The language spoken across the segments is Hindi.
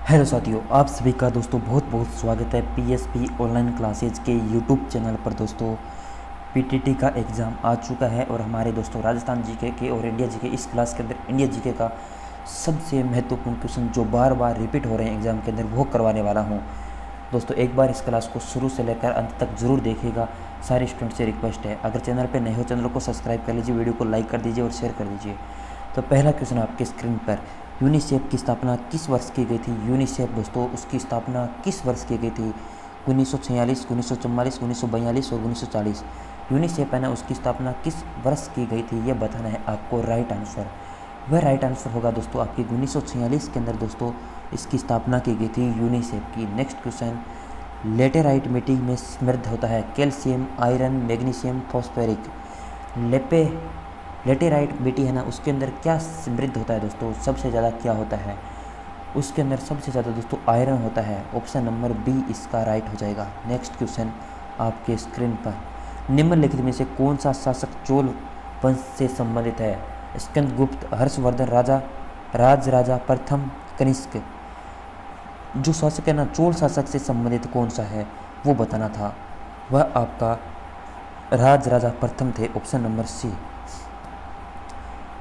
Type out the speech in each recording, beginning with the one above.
हेलो साथियों, आप सभी का दोस्तों बहुत बहुत स्वागत है पीएसपी ऑनलाइन क्लासेज के यूट्यूब चैनल पर। दोस्तों पीटीटी का एग्ज़ाम आ चुका है और हमारे दोस्तों राजस्थान जीके के और इंडिया जीके इस क्लास के अंदर इंडिया जीके का सबसे महत्वपूर्ण क्वेश्चन जो बार बार रिपीट हो रहे हैं एग्ज़ाम के अंदर वो करवाने वाला हूँ। दोस्तों एक बार इस क्लास को शुरू से लेकर अंत तक ज़रूर देखिएगा। सारे स्टूडेंट से रिक्वेस्ट है, अगर चैनल पर नए हो चैनल को सब्सक्राइब कर लीजिए, वीडियो को लाइक कर दीजिए और शेयर कर दीजिए। तो पहला क्वेश्चन आपके स्क्रीन पर, यूनिसेफ की स्थापना किस वर्ष की गई थी? यूनिसेफ दोस्तों उसकी स्थापना किस वर्ष की गई थी? 1946, 1944, 1942 और 1940। यूनिसेफ है ना, उसकी स्थापना किस वर्ष की गई थी ये बताना है आपको। राइट आंसर, वह राइट आंसर होगा दोस्तों आपकी 1946 के अंदर दोस्तों इसकी स्थापना की गई थी यूनिसेफ की। नेक्स्ट क्वेश्चन, लेटेराइट मिट्टी में समृद्ध होता है कैल्शियम, आयरन, मैग्नीशियम, फॉस्फोरिक। लेपे लेटेराइट मिट्टी है ना, उसके अंदर क्या समृद्ध होता है दोस्तों? सबसे ज़्यादा क्या होता है उसके अंदर? सबसे ज़्यादा दोस्तों आयरन होता है। ऑप्शन नंबर बी इसका राइट हो जाएगा। नेक्स्ट क्वेश्चन आपके स्क्रीन पर, निम्नलिखित में से कौन सा शासक चोल वंश से संबंधित है? स्कंदगुप्त, हर्षवर्धन राजा, राजा प्रथम, कनिष्क। जो शासक है ना चोल शासक से संबंधित कौन सा है वो बताना था। वह आपका राजा प्रथम थे। ऑप्शन नंबर सी।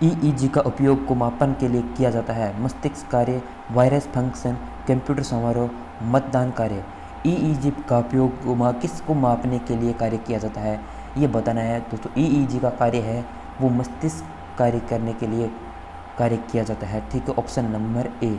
ईईजी का उपयोग को मापन के लिए किया जाता है? मस्तिष्क कार्य, वायरस फंक्शन, कंप्यूटर समारोह, मतदान कार्य। ईईजी का उपयोग किसको मापने के लिए कार्य किया जाता है ये बताना है दोस्तों। ईईजी का कार्य है वो मस्तिष्क कार्य करने के लिए कार्य किया जाता है। ठीक है, ऑप्शन नंबर ए।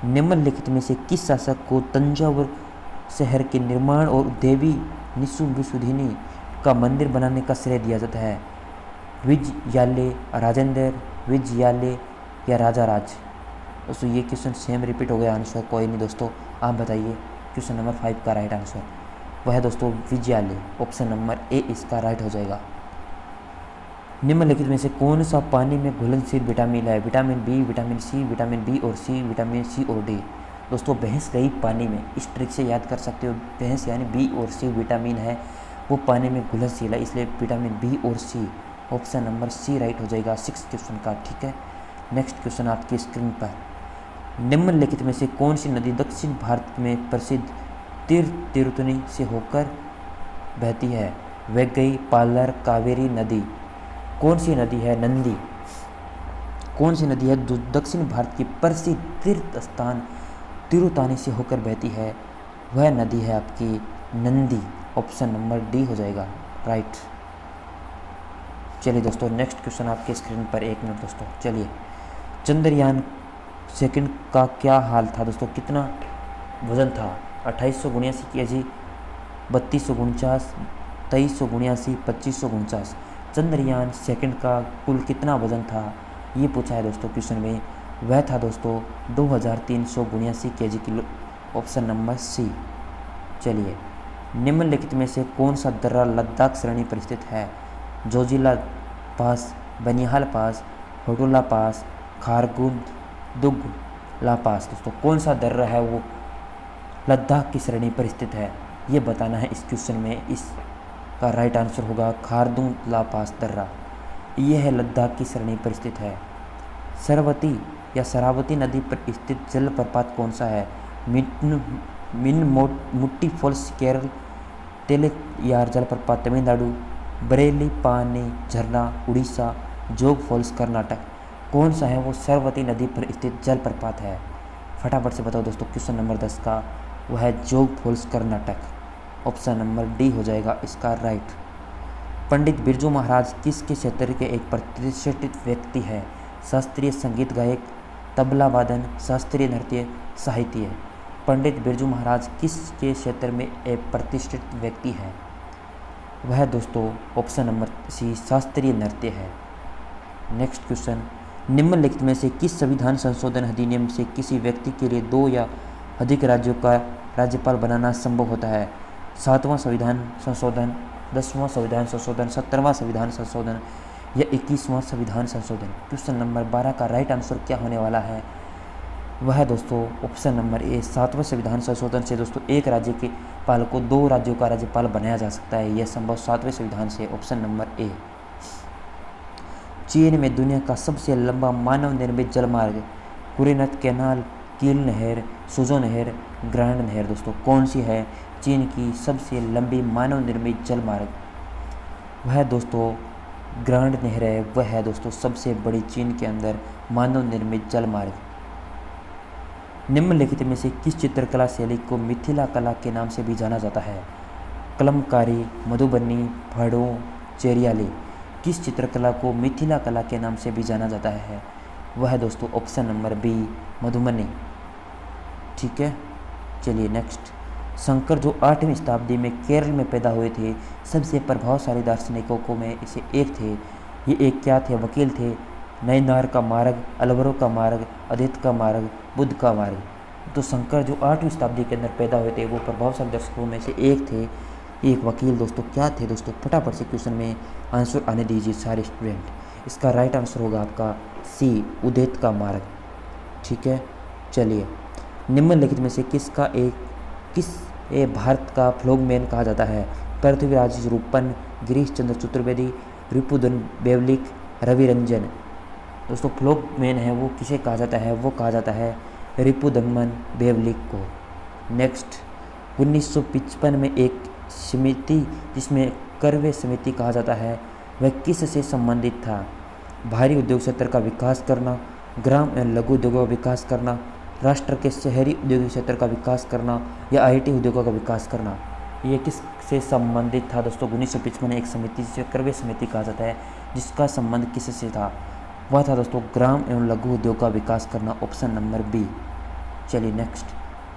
निम्नलिखित में से किस शासक को तंजावुर शहर के निर्माण और देवी निसुम्भुसुधिनी का मंदिर बनाने का श्रेय दिया जाता है? विजयालय, राजेंद्र, विजयालय या राजा राज। दोस्तों ये क्वेश्चन सेम रिपीट हो गया, आंसर कोई नहीं दोस्तों, आप बताइए। क्वेश्चन नंबर 5 का राइट आंसर वह है दोस्तों विजयालय। ऑप्शन नंबर ए इसका राइट हो जाएगा। निम्नलिखित में से कौन सा पानी में घुलनशील विटामिन है? Vitamin B, vitamin C, vitamin B और सी, विटामिन सी और डी। दोस्तों भैंस गई पानी में, इस ट्रिक से याद कर सकते हो। भैंस यानी बी और सी विटामिन है वो पानी में घुलनशील है, इसलिए विटामिन बी और सी। ऑप्शन नंबर सी राइट हो जाएगा 6 क्वेश्चन का। ठीक है, नेक्स्ट क्वेश्चन आपकी स्क्रीन पर, निम्नलिखित में से कौन सी नदी दक्षिण भारत में प्रसिद्ध तिरुतनी से होकर बहती है? वैगई, पालर, कावेरी नदी। कौन सी नदी है? नंदी। कौन सी नदी है जो दक्षिण भारत की प्रसिद्ध तीर्थ स्थान तिरुतानी से होकर बहती है? वह नदी है आपकी नंदी। ऑप्शन नंबर डी हो जाएगा राइट। चलिए दोस्तों नेक्स्ट क्वेश्चन आपके स्क्रीन पर, एक मिनट दोस्तों। चलिए, चंद्रयान सेकंड का क्या हाल था दोस्तों? कितना वजन था? 2879 kg, 3249, 2379, 2549। चंद्रयान सेकंड का कुल कितना वजन था ये पूछा है दोस्तों क्वेश्चन में। वह था दोस्तों 2379 kg किलो। Option number C. चलिए, निम्नलिखित में से कौन सा दर्रा लद्दाख श्रेणी पर स्थित है? जोजिला पास, बनिहाल पास, होटोला पास, खारगुन दुगला पास। दोस्तों कौन सा दर्रा है वो लद्दाख की श्रेणी पर स्थित है ये बताना है इस क्वेश्चन में। इसका राइट आंसर होगा खारदुंग ला पास दर्रा, ये है लद्दाख की श्रेणी पर स्थित है। सरवती या शरावती नदी पर स्थित जलप्रपात कौन सा है? मुट्टी फॉल्स केरल, तेलियार जलप्रपात तमिलनाडु, बरेली पानी झरना उड़ीसा, जोग फॉल्स कर्नाटक। कौन सा है वो सरवती नदी पर स्थित जलप्रपात है? फटाफट से बताओ दोस्तों। क्वेश्चन नंबर 10 का वह है Jog falls Karnataka. Option number D हो जाएगा इसका राइट। पंडित बिरजू महाराज किसके क्षेत्र के एक प्रतिष्ठित व्यक्ति है? शास्त्रीय संगीत गायक, तबला वादन, शास्त्रीय नृत्य, साहित्य। पंडित बिरजू महाराज किसके क्षेत्र में एक प्रतिष्ठित व्यक्ति है? वह दोस्तों ऑप्शन नंबर सी शास्त्रीय नृत्य है। नेक्स्ट क्वेश्चन, निम्नलिखित में से किस संविधान संशोधन अधिनियम से किसी व्यक्ति के लिए 2 या अधिक राज्यों का राज्यपाल बनाना संभव होता है? 7वां संविधान संशोधन, 10वां संविधान संशोधन, 17वां संविधान संशोधन या 21वां संविधान संशोधन। क्वेश्चन नंबर 12 का राइट आंसर क्या होने वाला है? वह दोस्तों ऑप्शन नंबर ए 7वें संविधान संशोधन से दोस्तों एक राज्य के पाल को 2 राज्यों का राज्यपाल बनाया जा सकता है। यह संभव 7वें संविधान से। Option number A. चीन में दुनिया का सबसे लंबा मानव निर्मित जलमार्ग कुरिनत कैनाल कील नहर, सुजो नहर, ग्रांड नहर दोस्तों कौन सी है चीन की सबसे लंबी मानव निर्मित जल मार्ग? वह दोस्तों ग्रांड नहर है, वह है दोस्तों सबसे बड़ी चीन के अंदर मानव निर्मित जल मार्ग। निम्नलिखित में से किस चित्रकला शैली को मिथिला कला के नाम से भी जाना जाता है? कलमकारी, मधुबनी, फड़ों, चेरियाली। किस चित्रकला को मिथिला कला के नाम से भी जाना जाता है? वह है दोस्तों ऑप्शन नंबर बी, मधुबनी। ठीक है, चलिए नेक्स्ट। शंकर जो 8वीं शताब्दी में केरल में पैदा हुए थे, सबसे प्रभावशाली दार्शनिकों को में इसे एक थे। ये एक क्या थे? वकील थे। नयनार का मार्ग, अलवरो का मार्ग, अद्वैत का मार्ग, बुद्ध का मार्ग। तो शंकर जो 8वीं शताब्दी के अंदर पैदा हुए थे वो प्रभावशाली दर्शकों में से एक थे, एक वकील। दोस्तों क्या थे दोस्तों? फटाफट से क्वेश्चन में आंसर आने दीजिए सारे स्टूडेंट। इसका राइट आंसर होगा आपका सी, अद्वैत का मार्ग। ठीक है, चलिए। निम्नलिखित में से किस भारत का फ्लैगमैन कहा जाता है? पृथ्वीराज रूपन, गिरीश चंद्र चतुर्वेदी, रिपुदमन बेवलिक, रवि रंजन। दोस्तों फ्लैगमैन है वो किसे कहा जाता है? वो कहा जाता है रिपुदमन बेवलिक को। नेक्स्ट, 1955 में एक समिति जिसमें करवे समिति कहा जाता है वह किस से संबंधित था? भारी उद्योग क्षेत्र का विकास करना, ग्राम एवं लघु उद्योगों का विकास करना, राष्ट्र के शहरी उद्योगिक क्षेत्र का विकास करना या आईटी उद्योगों का विकास करना। ये किस से संबंधित था दोस्तों? 1955 में एक समिति जिसे करवे समिति कहा जाता है जिसका संबंध किस से था? वह था दोस्तों ग्राम एवं लघु उद्योग का विकास करना, ऑप्शन नंबर बी। चलिए नेक्स्ट।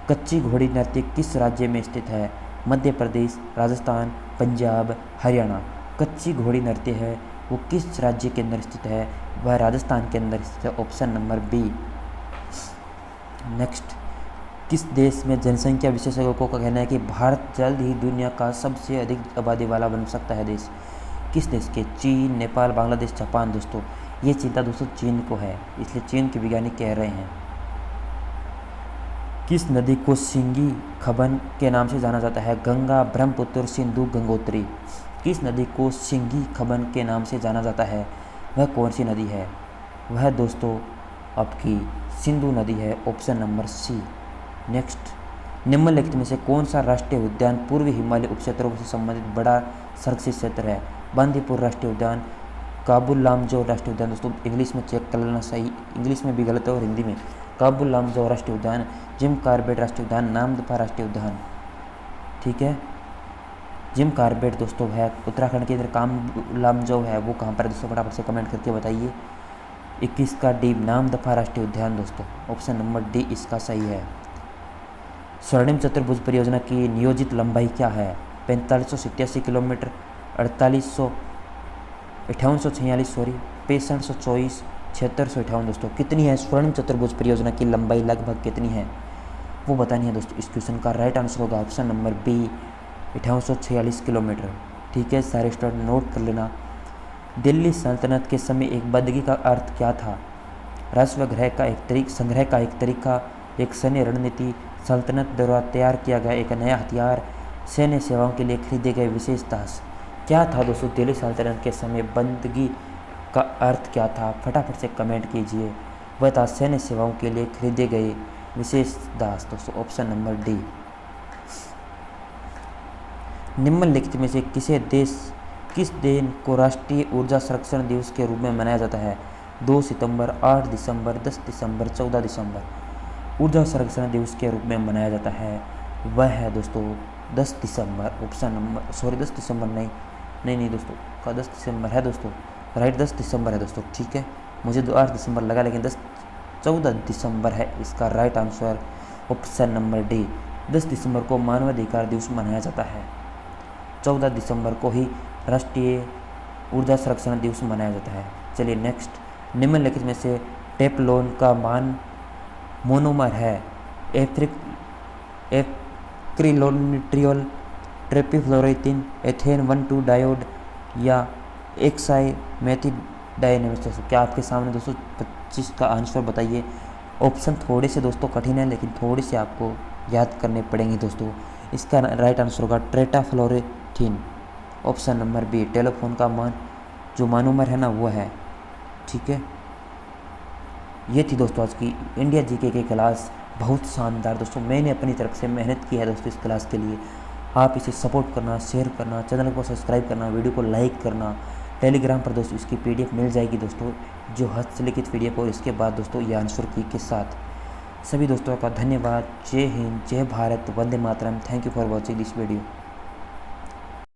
कच्ची घोड़ी नृत्य किस राज्य में स्थित है? मध्य प्रदेश, राजस्थान, पंजाब, हरियाणा। कच्ची घोड़ी नृत्य है वो किस राज्य के अंदर स्थित है? वह राजस्थान के अंदर स्थित है, ऑप्शन नंबर बी। नेक्स्ट, किस देश में जनसंख्या विशेषज्ञों का कहना है कि भारत जल्द ही दुनिया का सबसे अधिक आबादी वाला बन सकता है देश? किस देश के? चीन, नेपाल, बांग्लादेश, जापान। दोस्तों ये चिंता दोस्तों चीन को है, इसलिए चीन के वैज्ञानिक कह रहे हैं। किस नदी को सिंगी खबन के नाम से जाना जाता है? गंगा, ब्रह्मपुत्र, सिंधु, गंगोत्री। किस नदी को सिंगी खबन के नाम से जाना जाता है? वह कौन सी नदी है? वह दोस्तों आपकी सिंधु नदी है, ऑप्शन नंबर सी। नेक्स्ट, निम्नलिखित में से कौन सा राष्ट्रीय उद्यान पूर्वी हिमालय उपक्षेत्रों से संबंधित बड़ा संरक्षित क्षेत्र है? बांदीपुर राष्ट्रीय उद्यान, काबुल लामजो राष्ट्रीय उद्यान। दोस्तों इंग्लिश में चेक कर लेना, सही इंग्लिश में भी गलत है और हिंदी में। काबुल लामजो राष्ट्रीय उद्यान, जिम कार्बेट राष्ट्रीय उद्यान, नामदफा राष्ट्रीय उद्यान। ठीक है, जिम कार्बेट दोस्तों है उत्तराखंड के अंदर, काबुल लामजो है वो कहाँ पर है दोस्तों? फटाफट से कमेंट करके बताइए। 21 का डी, नामदफा राष्ट्रीय उद्यान दोस्तों, ऑप्शन नंबर डी इसका सही है। स्वर्णिम चतुर्भुज परियोजना की नियोजित लंबाई क्या है? 4587 किलोमीटर, 5846 सॉरी, 6524, 7658। दोस्तों कितनी है स्वर्णिम चतुर्भुज परियोजना की लंबाई, लगभग कितनी है वो बतानी है दोस्तों। इस क्वेश्चन का राइट आंसर होगा ऑप्शन नंबर बी, 5846 किलोमीटर। ठीक है, सारे स्टूडेंट नोट कर लेना। दिल्ली सल्तनत के समय एक बंदगी का अर्थ क्या था? राजस्व संग्रह का एक तरीका, एक सैन्य रणनीति, सल्तनत द्वारा तैयार किया गया एक नया हथियार, सैन्य सेवाओं के लिए खरीदे गए विशेष दास। क्या था दोस्तों दिल्ली सल्तनत के समय बंदगी का अर्थ क्या था? फटाफट से कमेंट कीजिए। वह था सैन्य सेवाओं के लिए खरीदे गए विशेष दास दोस्तों, ऑप्शन नंबर डी। निम्नलिखित में से किस दिन को राष्ट्रीय ऊर्जा संरक्षण दिवस के रूप में मनाया जाता है? 2 सितंबर, 8 दिसंबर, 10 दिसंबर, 14 दिसंबर। ऊर्जा संरक्षण दिवस के रूप में मनाया जाता है वह है दोस्तों 10 दिसंबर, ऑप्शन नंबर 10 दिसंबर नहीं दोस्तों का 10 दिसंबर है दोस्तों, राइट 10 दिसंबर है दोस्तों। ठीक है, मुझे 8 दिसंबर लगा लेकिन 14 दिसंबर है इसका right answer, option number D. 10 दिसंबर को मानवाधिकार दिवस मनाया जाता है, 14 दिसंबर को ही राष्ट्रीय ऊर्जा संरक्षण दिवस मनाया जाता है। चलिए नेक्स्ट, निम्नलिखित में से टेफ्लॉन का मोनोमर है? एक्रिलोनिट्रियोल, ट्रेपिफ्लोरेथिन, एथेन 1,2 डायोड या एक्साई मेथिडाइनेमिस। क्या आपके सामने दोस्तों 25 का आंसर बताइए। ऑप्शन थोड़े से दोस्तों कठिन है लेकिन थोड़े से आपको याद करने पड़ेंगे दोस्तों। इसका राइट आंसर होगा टेट्राफ्लोरेथिन, ऑप्शन नंबर बी। टेलीफोन का जो मोनोमर है ना वो है। ठीक है, ये थी दोस्तों आज की इंडिया जीके की क्लास। बहुत शानदार दोस्तों, मैंने अपनी तरफ से मेहनत की है दोस्तों इस क्लास के लिए। आप इसे सपोर्ट करना, शेयर करना, चैनल को सब्सक्राइब करना, वीडियो को लाइक करना। टेलीग्राम पर दोस्तों इसकी पीडीएफ मिल जाएगी दोस्तों, जो हस्तलिखित पीडीएफ, और इसके बाद दोस्तों ये आंसर की के साथ। सभी दोस्तों का धन्यवाद। जय हिंद, जय भारत, वंदे मातरम। Thank you for watching this video.